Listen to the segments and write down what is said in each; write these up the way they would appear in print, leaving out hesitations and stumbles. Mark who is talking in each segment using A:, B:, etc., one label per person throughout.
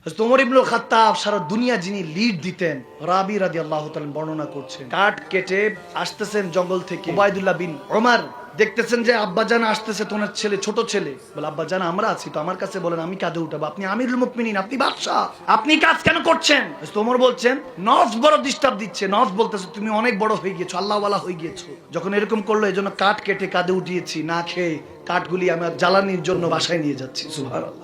A: হযরত ওমর ইবনুল খাত্তাব সারা দুনিয়া যিনি লিড দিতেন, রাবি রাদিয়াল্লাহু তাআলা বর্ণনা করছেন, কাঠ কেটে আসতেছেন জঙ্গল থেকে। উবাইদুল্লাহ বিন ওমর দেখতেছেন যে আব্বাজান আসতেছে, তোমার ছেলে, ছোট ছেলে। বলে, আব্বাজান আমরা আছি তো, আমার কাছে বলেন, আমি কাঁধে উঠাবো, আপনি আমিরুল মুমিনিন, আপনি বাদশাহ, আপনি কাজ কেন করছেন? ওমর বলছেন, নফস বড় ডিস্টার্ব দিচ্ছে। নফস বলতেছে, তুমি অনেক বড় হয়ে গিয়েছো, আল্লাহওয়ালা হয়ে গিয়েছো। যখন এরকম করলো, এজন্য কাঠ কেটে কাঁধে উঠিয়েছি, না খেয়ে কাঠগুলি আমরা জ্বালানির জন্য বাসায় নিয়ে যাচ্ছি। সুবহানাল্লাহ।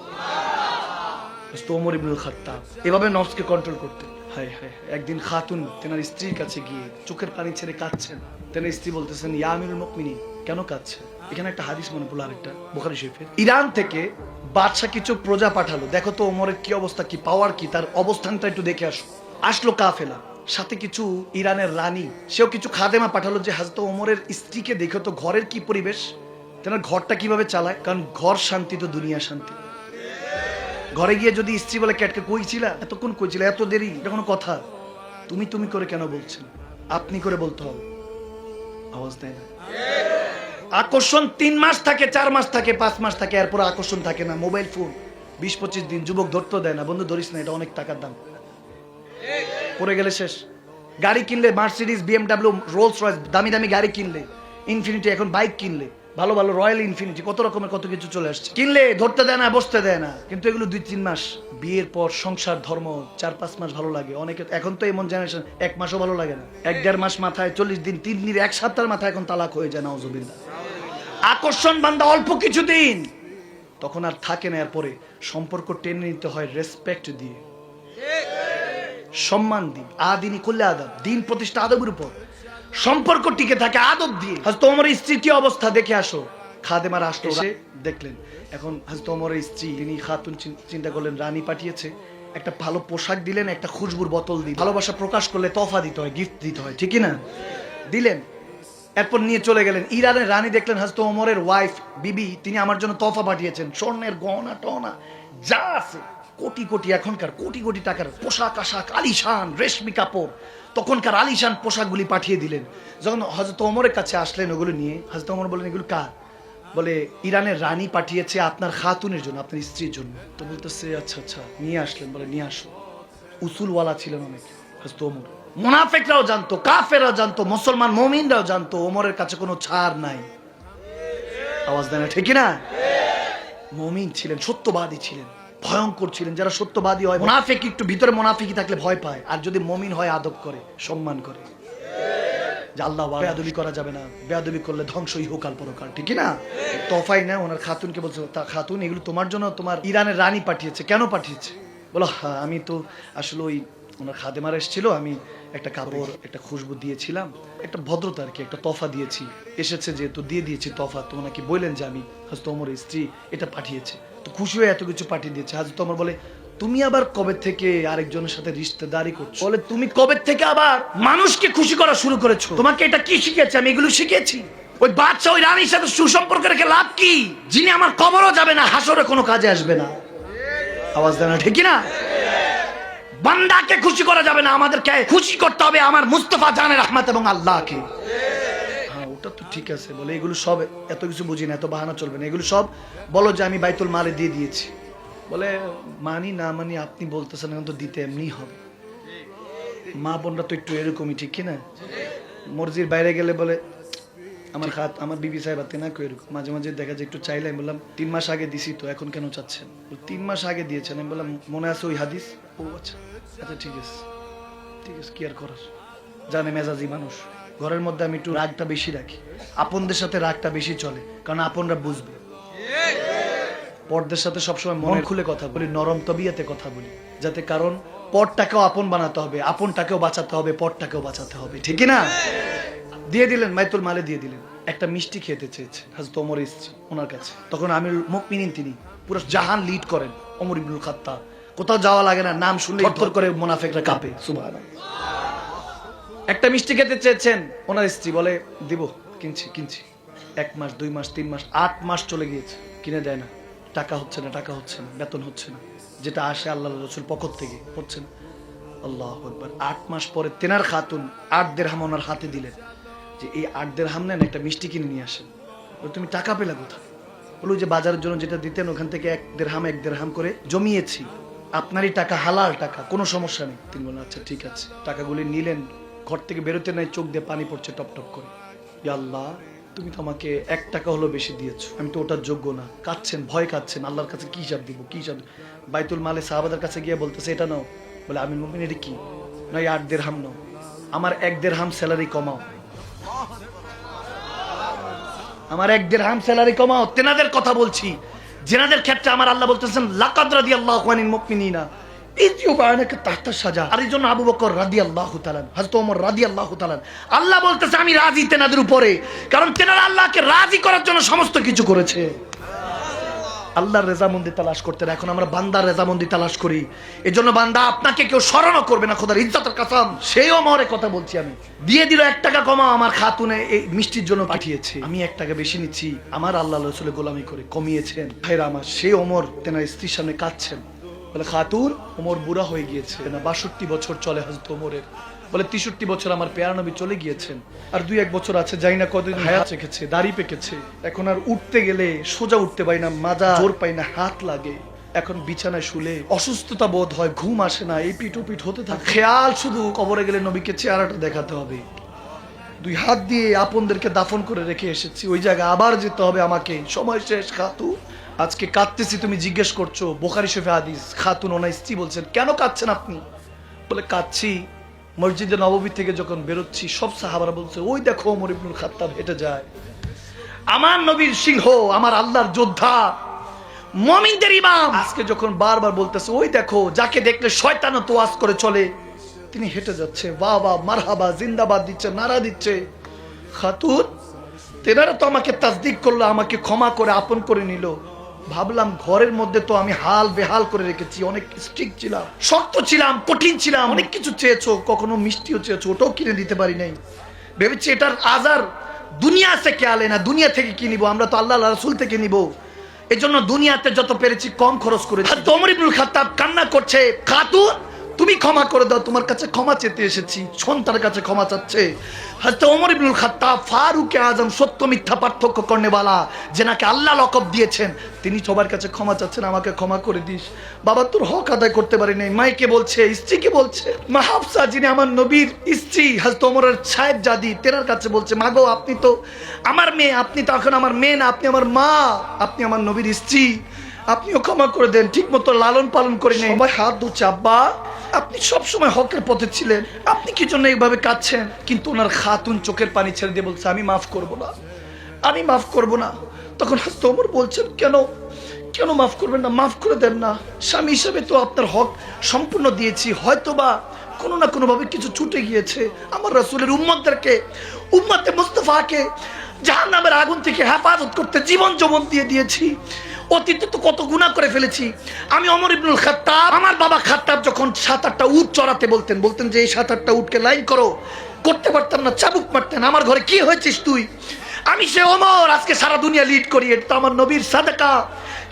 A: ওমর ইবনুল খাত্তাব এভাবে নফসকে কন্ট্রোল করতেন। হায় হায়, একদিন খাতুন তেনার স্ত্রীর কাছে গিয়ে চোখের পানি ছেড়ে কাঁদছেন। তেনার স্ত্রী বলতেছেন, ইয়া আমিরুল মুমিনিন, কেন কাঁদছেন? এখানে একটা হাদিস মনে পড়লো, আরেকটা বুখারী শরীফের। ইরান থেকে বাদশা কিছু প্রজা পাঠালো, দেখো তো ওমরের কি অবস্থা, কি পাওয়ার, কি তার অবস্থানটা একটু দেখে আসো। আসলো কাফেলা, সাথে কিছু ইরানের রানী, সেও কিছু খাদেমা পাঠালো যে হযরত ওমরের স্ত্রীকে দেখো তো ঘরের কি পরিবেশ, তেনার ঘরটা কিভাবে চালায়। কারণ ঘর শান্তি তো দুনিয়া শান্তি। ঘরে গিয়ে যদি স্ত্রী বলে, ক্যাটকে কইছিলা, এতক্ষণ কইছিলা, এত দেরি, এটা কোনো কথা? তুমি তুমি করে কেন বলছেন? আপনি করে বলতে হবে। আওয়াজ দেয় না। আকর্ষণ 3 মাস থাকে, 4 মাস থাকে, 5 মাস থাকে, এরপর আকর্ষণ থাকে না। মোবাইল ফোন 20-25 দিন, যুবক ধরতে দেয় না, বন্ধু ধরিস না, এটা অনেক টাকার দাম, পড়ে গেলে শেষ। গাড়ি কিনলে মার্সিডিজ, বিএমডাব্লিউ, রোলস রয়েস, দামি দামি গাড়ি কিনলে, ইনফিনিটি, এখন বাইক কিনলে, ভালো ভালো রয়্যাল ইনফিনিটি, কত রকমের কত কিছু চলে আসছে, কিনলে ধরতে দেয় না, বসতে দেয় না। কিন্তু এগুলো 2-3 মাস। বিয়ের পর সংসার ধর্ম 4-5 মাস ভালো লাগে অনেকে। এখন তো এমন জেনারেশন 1 মাসও ভালো লাগে না, 1-1.5 মাস মাথায়, 40 দিন, 3 দিন, 1 সপ্তাহের মাথায় এখন তালাক হয়ে যায়, নাউজুবিল্লাহ। আকর্ষণ বান্দা অল্প কিছুদিন, তখন আর থাকে না। এরপরে সম্পর্ক টেনে নিতে হয় রেসপেক্ট দিয়ে, সম্মান দিন, আদিনী করলে আদব, দিন প্রতিষ্ঠা আদবের উপর, সম্পর্ক টিকে থাকে আদব দিয়ে। হযরত ওমরের স্ত্রীর কি অবস্থা দেখে আসো। খাদেমার আসলো, এসে দেখলেন। এখন হযরত ওমরের স্ত্রী, তিনি খাতুন চিন্তা করলেন, রানী পাঠিয়েছে, একটা ভালো পোশাক দিলেন, একটা খুশবুর বোতল দিলেন। ভালোবাসা প্রকাশ করলে তোফা দিতে হয়, গিফট দিতে হয়, ঠিক না? দিলেন, এরপর নিয়ে চলে গেলেন। ইরানের রানী দেখলেন হযরত ওমরের ওয়াইফ বিবি, তিনি আমার জন্য তোফা পাঠিয়েছেন, স্বর্ণের গহনা টহনা যা আছে, কোটি কোটি, এখনকার কোটি কোটি টাকার পোশাক আশাক, আলিশান রেশমি কাপড়, তখনকার আলিশান পোশাকগুলি পাঠিয়ে দিলেন। যখন হযরত ওমরের কাছে আসলেন ওগুলো নিয়ে, হযরত ওমর বললেন, এগুলো কার? বলে, ইরানের রানী পাঠিয়েছে আপনার খাতুনের জন্য, আপনার স্ত্রীর জন্য। তো বলতেছে, আচ্ছা আচ্ছা, নিয়ে আসলেন। বলে, নিয়ে আসো। উসুলওয়ালা ছিলেন অনেক হযরত ওমর। মুনাফিকরাও জানতো, কাফেররাও জানতো, মুসলমান মুমিনরাও জানতো ওমরের কাছে কোনো ছাড় নাই। আওয়াজ দেয় না, ঠিক না? মুমিন ছিলেন, সত্যবাদী ছিলেন, ভয়ঙ্কর ছিলেন। যারা সত্যবাদী হয়, মুনাফিক একটু ভিতরে মুনাফিকি থাকলে ভয় পায়, আর যদি মুমিন হয় আদব করে, সম্মান করে, যে আল্লাহ বেয়াদবি করা যাবে না, বেয়াদবি করলে ধ্বংস ইহকাল পরকাল, ঠিক না? তোফাই না, ওনার খাতুনকে বলছে, তা খাতুন, এগুলো তোমার জন্য তোমার ইরানের রানী পাঠিয়েছে। কেন পাঠিয়েছে? বলো, হ্যাঁ, আমি তো আসলে ওই ওনার খাদেমার এসেছিল, আমি একটা কাপড়, একটা খুশবু দিয়েছিলাম, একটা ভদ্রতা আর কি, একটা তফা দিয়েছি, এসেছে যেহেতু দিয়ে দিয়েছি তফা। তো ওনাকে বললেন যে আমি হযরত ওমরের স্ত্রী, এটা পাঠিয়েছে, তো খুশি হয়ে এত কিছু পাঠিয়ে দিয়েছে। হযরত ওমর বলে, তুমি আবার কবে থেকে আরেকজনের সাথে রিশতেদারি করছো? বলে, তুমি কবে থেকে আবার মানুষকে খুশি করা শুরু করেছো? তোমাকে এটা কি শিখেছে? আমি এগুলো শিখেছি। ওই বাচ্চা, ওই রানীর সাথে সুসম্পর্ক রেখে লাভ কি? যিনি আমার কবরও যাবে না, হাসরে কোনো কাজে আসবে না। আওয়াজ দেয় না, ঠিক না? বান্দাকে খুশি করা যাবে না, আমাদেরকে খুশি করতে হবে আমার মুস্তাফা জানের রহমত এবং আল্লাহকে। হ্যাঁ, ওটা তো ঠিক আছে। বলে, এগুলো সব এত কিছু বুঝি না, এত বাহানা চলবে না, এগুলো সব বলো যে আমি বাইতুল মালে দিয়ে দিয়েছি। বলে, মানি না মানি আপনি বলতেছেন, এখন তো দিতে এমনি হবে। মা বোনরা তো একটু এরকমই, ঠিক কিনা? মর্জির বাইরে গেলে বলে, আমার বিবি সাহেব হাতে না এরকম মাঝে মাঝে দেখা যায় একটু চাইলে। আমি বললাম, 3 মাস আগে দিছি তো, এখন কেন চাচ্ছেন? 3 মাস আগে দিয়েছেন। আমি বললাম, মনে আছে ওই হাদিস? ও আচ্ছা আচ্ছা, ঠিক আছে ঠিক আছে, কি আর করার, জানে মেজাজি মানুষ। ঘরের মধ্যে আমি একটু রাগটা বেশি রাখি, আপনদের সাথে রাগটা বেশি চলে, কারণ আপনরা বুঝবে। পরদের সাথে সবসময় মন খুলে কথা বলি, নরম তবিয়াতে কথা বলি, যাতে, কারণ পরটাকেও আপন বানাতে হবে, আপনটাকেও বাঁচাতে হবে, পরটাকেও বাঁচাতে হবে, ঠিক না? দিয়ে দিলেন, বাইতুল মালে দিয়ে দিলেন। একটা মিষ্টি খেতে চেয়েছে হযরত ওমর স্ত্রী ওনার কাছে। তখন আমিরুল মুমিনিন, তিনি পুরো জাহান লিড করেন, ওমর ইবনুল খাত্তাব। কোথাও যাওয়া লাগে না, নাম শুনলে থরথর করে মুনাফিকরা কাঁপে। সুবহানাল্লাহ। একটা মিষ্টি খেতে চেয়েছেন, ওনার স্ত্রী বলে, দিব, কিনছি কিনছি। 1 মাস, 2 মাস, 3 মাস, 8 মাস চলে গিয়েছে, কিনে দেয় না। টাকা হচ্ছে না, টাকা হচ্ছে না, বেতন হচ্ছে না, যেটা আসে আল্লাহর রাসূল পক্ষ থেকে হচ্ছে না। আল্লাহু আকবার। 8 মাস পরে তেনার খাতুন 8 দিরহাম ওনার হাতে দিলেন, যে এই 8 দিরহাম নেন, একটা মিষ্টি কিনে নিয়ে আসেন। তুমি টাকা পেলে কোথায়? বলো, যে বাজারের জন্য যেটা দিতেন ওখান থেকে 1 দিরহাম করে জমিয়েছি, আপনারই টাকা, হালাল টাকা, কোনো সমস্যা নেই। তিনি বললেন আচ্ছা ঠিক আছে। টাকাগুলি নিলেন, ঘর থেকে বেরোতে নাই, চোখ দিয়ে পানি পড়ছে টপ টপ করে। ইয়া আল্লাহ, তুমি তো আমাকে 1 টাকা হলো বেশি দিয়েছো, আমি তো ওটার যোগ্য না। কাঁদছেন, ভয় কাঁদছেন, আল্লাহর কাছে কি হিসাব দিব, কি হিসাব। বাইতুল মালে সাহাবাদের কাছে গিয়ে বলতেছে এটা নাও। বলে আমিরুল মুমিনিন এটা কি? না 8 দিরহাম নাও, আমার 1 দিরহাম স্যালারি কমাও, আমার 1 দিরহাম স্যালারি কমাও। তেনাদের কথা বলছি, যেনাদের ক্ষেত্রে আমার আল্লাহ বলতেছেন লাকাদ রাদিয়াল্লাহু আনিল মুমিনিনা ইয ইউবায়িনুকা তাহতা শাজারা। আর এইজন্য আবু বকর রাদিয়াল্লাহু তাআলা, হযরত ওমর রাদিয়াল্লাহু তাআলা, আল্লাহ বলতেছে আমি রাজি তেনাদের উপরে, কারণ তেনারা আল্লাহকে রাজি করার জন্য সমস্ত কিছু করেছে। আল্লাহর রেজামন্দি তালাশ করতেন, এখন আমরা বান্দার রেজামন্দি তালাশ করি। এজন্য বান্দা আপনাকে কেউ স্মরণও করবে না, খোদার ইজ্জতের কসম। সেই ওমরের কথা বলছি আমি, দিয়ে দিল 1 টাকা কমা, আমার খাতুনে এই মিষ্টির জন্য পাঠিয়েছে, আমি 1 টাকা বেশি নিচ্ছি, আমার আল্লাহ রাসূলের গোলামি করে কমিয়েছেন। ভাইরা আমার, সেই ওমর তেনার স্ত্রীর সামনে কাঁদছেন। বলে খাতুন, ওমর বুড়া হয়ে গিয়েছে না, 62 বছর চলে হযরত ওমরের। বলে 63 বছর আমার পেয়ারা নবী চলে গিয়েছেন, আর 2-1 বছর আছে, যাই না কতদিন হায়াত রেখেছে, দাড়ি পেকেছে, এখন আর উঠতে গেলে সোজা উঠতে পাই না, মাজা জোর পাই না, হাত লাগে, এখন বিছানায় শুলে অসুস্থতা বোধ হয়, ঘুম আসে না, এই পিঠ ওপিঠ হতে থাকে। খেয়াল শুধু কবরে গেলে নবীকে চেহারাটা দেখাতে হবে। 2 হাত দিয়ে আপনদেরকে দাফন করে রেখে এসেছি, ওই জায়গায় আবার যেতে হবে আমাকে, সময় শেষ। খাতুন আজকে কাঁদতেছি, তুমি জিজ্ঞেস করছো, বুখারী শরীফে হাদিস। খাতুন ওনার স্ত্রী বলছেন কেন কাঁদছেন আপনি? বলে কাঁদছি, মসজিদে নববী থেকে যখন বেরোচ্ছি সব সাহাবারা বলছে ওই দেখো ওমর ইবনুল খাত্তাব হেঁটে যায়, আমার নবীর সিংহ, আমার আল্লাহর যোদ্ধা, মুমিনদের ইমাম। আজকে যখন বারবার বলতেছে ওই দেখো, যাকে দেখলে শয়তানও তোয়াজ করে চলে, তিনি হেঁটে যাচ্ছে, বাহ বাহ মারহাবা জিন্দাবাদ দিচ্ছে, নারা দিচ্ছে। খাতুন তেনারা তো আমাকে তাসদিক করলো, আমাকে ক্ষমা করে আপন করে নিল। ভাবলাম ঘরের মধ্যে তো আমি হাল বেহাল করে রেখেছি, অনেক স্ট্রিক্ট ছিলাম, শক্ত ছিলাম, কঠিন ছিলাম, অনেক কিছু চেয়েছো, কখনো মিষ্টিও চেয়েছো, ওটাও কিনে দিতে পারি নাই। ভেবেছি এটার আজার দুনিয়া থেকে আলে না, দুনিয়া থেকে কি নিবো, আমরা তো আল্লাহ রাসূল থেকে নিবো। এই জন্য দুনিয়াতে যত পেরেছি কম খরচ করেছি। ওমর ইবনুল খাত্তাব কান্না করছে, খাতুন তুমি ক্ষমা করে দাও, তোমার কাছে ক্ষমা চেতে এসেছি। সন্তানের কাছে ক্ষমা চাচ্ছে। হযরত ওমর ইবনুল খাত্তাব ফারুক আজম, সত্য মিথ্যা পার্থক্য করনেওয়ালা, যেনাকে আল্লাহ লকব দিয়েছেন, তিনি সবার কাছে ক্ষমা চাচ্ছেন, আমাকে ক্ষমা করে দিস বাবা, তোর হক আদায় করতে পারি নাই। মাইকে বলছে, স্ত্রীকে বলছে, মা হাফসা যিনি আমার নবীর স্ত্রী, হযরত ওমরের সাহেবজাদি, তেনার কাছে বলছে মাগো আপনি তো আমার মেয়ে, আপনি তো এখন আমার মেয়ে না, আপনি আমার মা, আপনি আমার নবীর স্ত্রী, আপনিও ক্ষমা করে দেন, ঠিক মতো লালন পালন করে নেই। সবাই হাত ধুচ্ছে, আব্বা আপনি সবসময় হকের পথে ছিলেন, আপনি কি জন্য এইভাবে কাঁদছেন? কিন্তু ওনার খাতুন চোখের পানি ছেড়ে দিয়ে বলছে আমি মাফ করব না, আমি মাফ করব না। তখন হযরত ওমর বলছেন কেন, কেন মাফ করবেন না, মাফ করে দেন না, স্বামী হিসেবে তো আপনার হক সম্পূর্ণ দিয়েছি, হয়তোবা কোনো না কোনো ভাবে কিছু ছুটে গিয়েছে। আমার রাসূলের উম্মতদেরকে, উম্মতে মুস্তাফাকে জাহান্নামের আগুন থেকে হেফাজত করতে জীবন যৌবন দিয়ে দিয়েছি। অতীতে তো কত গুনাহ করে ফেলেছি। আমি ওমর ইবনুল খাত্তাব, আমার বাবা খাত্তাব যখন 7-8টা উট চড়াতে বলতেন যে এই 7-8টা উটকে লাইন করো, করতে পারতাম না, চাবুক মারতেন, আমার ঘরে কি হয়েছিস তুই? আমি সে ওমর, আজকে সারা দুনিয়া লিড করি, এটা আমার নবীর সাদাকা।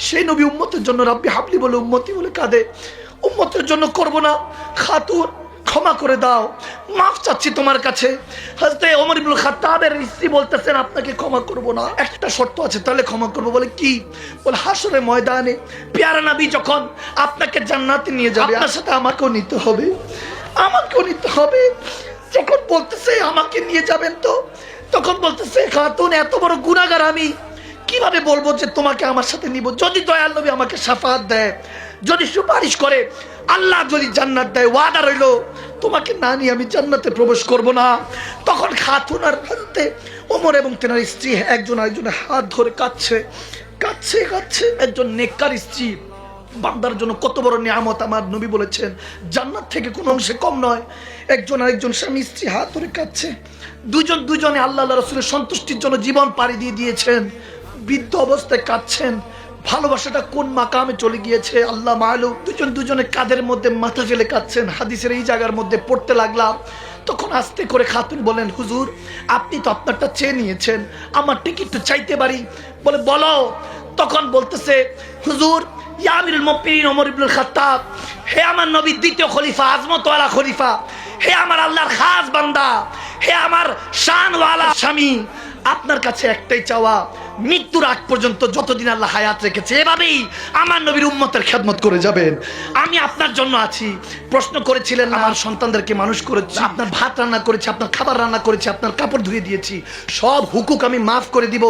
A: সেই নবী উম্মতের জন্য রাব্বি হাবলি বলে উম্মতি বলে কাঁদে, উম্মতের জন্য করব না। খাতুন ক্ষমা করে দাও, মাফ চাচ্ছি তোমার কাছে। হযরত ওমর ইবনুল খাত্তাবের স্ত্রী বলতেছেন আপনাকে ক্ষমা করব না, একটা শর্ত আছে, তাহলে ক্ষমা করব। বলে কি? বলে হাসরের ময়দানে প্যারা নবী যখন আপনাকে জান্নাতে নিয়ে যাবে, আপনার সাথে আমাকেও নিতে হবে, আমাকেও নিতে হবে। যখন বলতেছে আমাকে নিয়ে যাবেন, তো তখন বলতেছে খাতুন এত বড় গুনাহগার আমি কিভাবে বলবো যে তোমাকে আমার সাথে নিব? যদি দয়াল নবী আমাকে শাফাআত দেয়, যদি সুপারিশ করে, আল্লাহ যদি জান্নাত দেয়, ওয়াদা রইল তোমাকে না নিয়ে আমি জান্নাতে প্রবেশ করব না। তখন খাতুন আর হযরতে ওমর এবং তেনার স্ত্রী একজন আরেকজনের হাত ধরে কাঁদছে, কাঁদছে কাঁদছে। একজন নেককার স্ত্রী বান্দার জন্য কত বড় নিয়ামত, আমার নবী বলেছেন জান্নাত থেকে কোনো অংশে কম নয়। একজন আরেকজন স্বামী স্ত্রী হাত ধরে কাঁদছে, দুজনে আল্লাহ রাসূলের সন্তুষ্টির জন্য জীবন পাড়ি দিয়ে দিয়েছেন, বৃদ্ধ অবস্থায় কাঁদছেন। ভালোবাসাটা কোন মাকামে চলে গিয়েছে আল্লাহ মালুম। দুজনে কাঁধের মধ্যে মাথা ফেলে কাঁদছেন। হাদিসের এই জায়গার মধ্যে পড়তে লাগলাম, তখন আস্তে করে খাতুন বলেন হুজুর আপনি তো আপনারটা চেয়ে নিয়েছেন, আমার টিকিটটা চাইতে পারি? বলে বলো। তখন বলতেছে হুজুর ইয়া আমিরুল মুমিনিন ওমর ইবনুল খাত্তাব, হে আমার নবীর দ্বিতীয় খলিফা, আজমতওয়ালা খলিফা, হে আমার আল্লাহর খাস বান্দা, হে আমার শানওয়ালা স্বামী, আপনার কাছে একটাই চাওয়া, মৃত্যুর আগ পর্যন্ত যতদিন আল্লাহ হায়াত রেখেছে এভাবেই আমার নবীর উম্মতের খেদমত করে যাবেন। আমি আপনার জন্য আছি। প্রশ্ন করেছিলেন আমার সন্তানদেরকে মানুষ করেছি, আপনার ভাত রান্না করেছি, আপনার খাবার রান্না করেছি, আপনার কাপড় ধুয়ে দিয়েছি, সব হুকুক আমি মাফ করে দিব।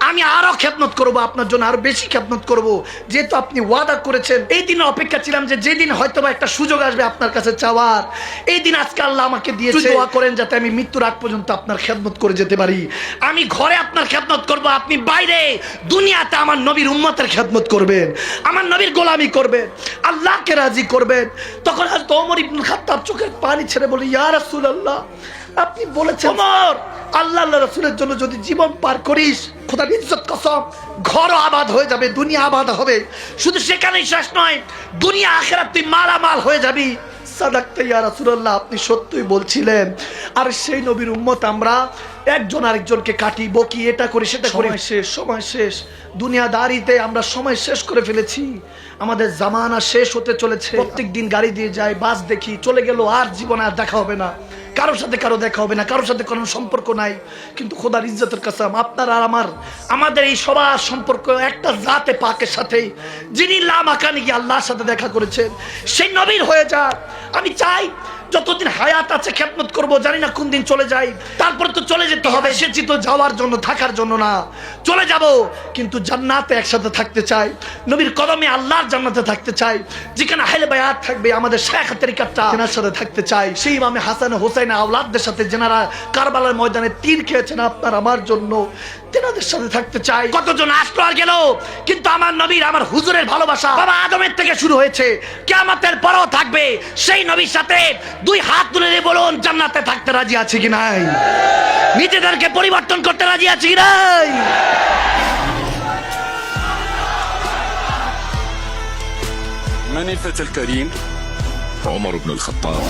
A: আমি আরো খেদমত করব, আপনার জন্য আরো বেশি খেদমত করব, যেহেতু আপনি ওয়াদা করেছেন। এই দিনের অপেক্ষা ছিলাম যে যেদিন হয়তোবা একটা সুযোগ আসবে আপনার কাছে চাওয়ার, এই দিন আজকে আল্লাহ আমাকে দিয়েছে। দোয়া করেন যাতে আমি মৃত্যুর আগ পর্যন্ত আপনার খেদমত করে যেতে পারি। আমি ঘরে আপনার খেদমত করব, আপনি বাইরে দুনিয়াতে আমার নবীর উম্মতের খেদমত করবেন, আমার নবীর গোলামি করবেন, আল্লাহকে রাজি করবেন। তখন হযরত ওমর ইবনে খাত্তাব চোখের পানি ছেড়ে বলে, ইয়া রাসূলুল্লাহ, আপনি বলেছেন ওমর, আল্লাহ রাসূলের জন্য যদি জীবন পার করিস, খোদার ইজ্জত কসম, ঘরও আবাদ হয়ে যাবে, দুনিয়া আবাদ হবে। শুধু সেখানেই শেষ নয়, দুনিয়া আখিরাত তুই মালামাল হয়ে যাবি। সাদাকতা ইয়া রাসূলুল্লাহ, আপনি সত্যই বলছিলেন। আর সেই নবীর উম্মত আমরা একজন আরেকজনকে কাটি, বকি, এটা করি সেটা করি, সময় শেষ। দুনিয়াদারিতে আমরা সময় শেষ করে ফেলেছি। আমাদের জামানা শেষ হতে চলেছে। প্রত্যেক দিন গাড়ি দিয়ে যাই, বাস দেখি, চলে গেল, আর জীবনে আর দেখা হবে না, কারোর সাথে কারো দেখা হবে না, কারোর সাথে কোনো সম্পর্ক নাই। কিন্তু খোদার ইজ্জতের কসম, আপনার আর আমাদের এই সবার সম্পর্ক একটা জাতে পাকের সাথে, যিনি লামাকানে গিয়ে আল্লাহর সাথে দেখা করেছেন, সেই নবীর হয়ে যাক। আমি চাই যতদিন হায়াত আছে খেদমত করব, জানি না কোন দিন চলে যাই, তারপর তো চলে যেতে হবে। এসেছি তো যাওয়ার জন্য, থাকার জন্য না। চলে যাব, কিন্তু জান্নাতে একসাথে থাকতে চাই, নবীর কদমে আল্লাহর জান্নাতে থাকতে চাই, যেখানে আহলে বায়াত থাকবে, আমাদের শেখ তরিকাতটা তেনার সাথে থাকতে চাই, সেই ইমামে হাসান হোসেন আওলাদদের সাথে, যেনারা কারবালার ময়দানে তীর খেয়েছেন আপনার আমার জন্য, তেনাদের সাথে থাকতে চাই। কতজন আসলো আর গেল, কিন্তু আমার নবীর, আমার হুজুরের ভালোবাসা বাবা আদমের থেকে শুরু হয়েছে, কিয়ামতের পরও থাকবে। সেই নবীর সাথে দুই হাত তুলে দিয়ে বলুন, জান্নাতে থাকতে রাজি আছে কি নাই? নিজেদেরকে পরিবর্তন করতে রাজি আছে কি নাই?
B: من الفتى الكريم؟ عمر بن الخطاب.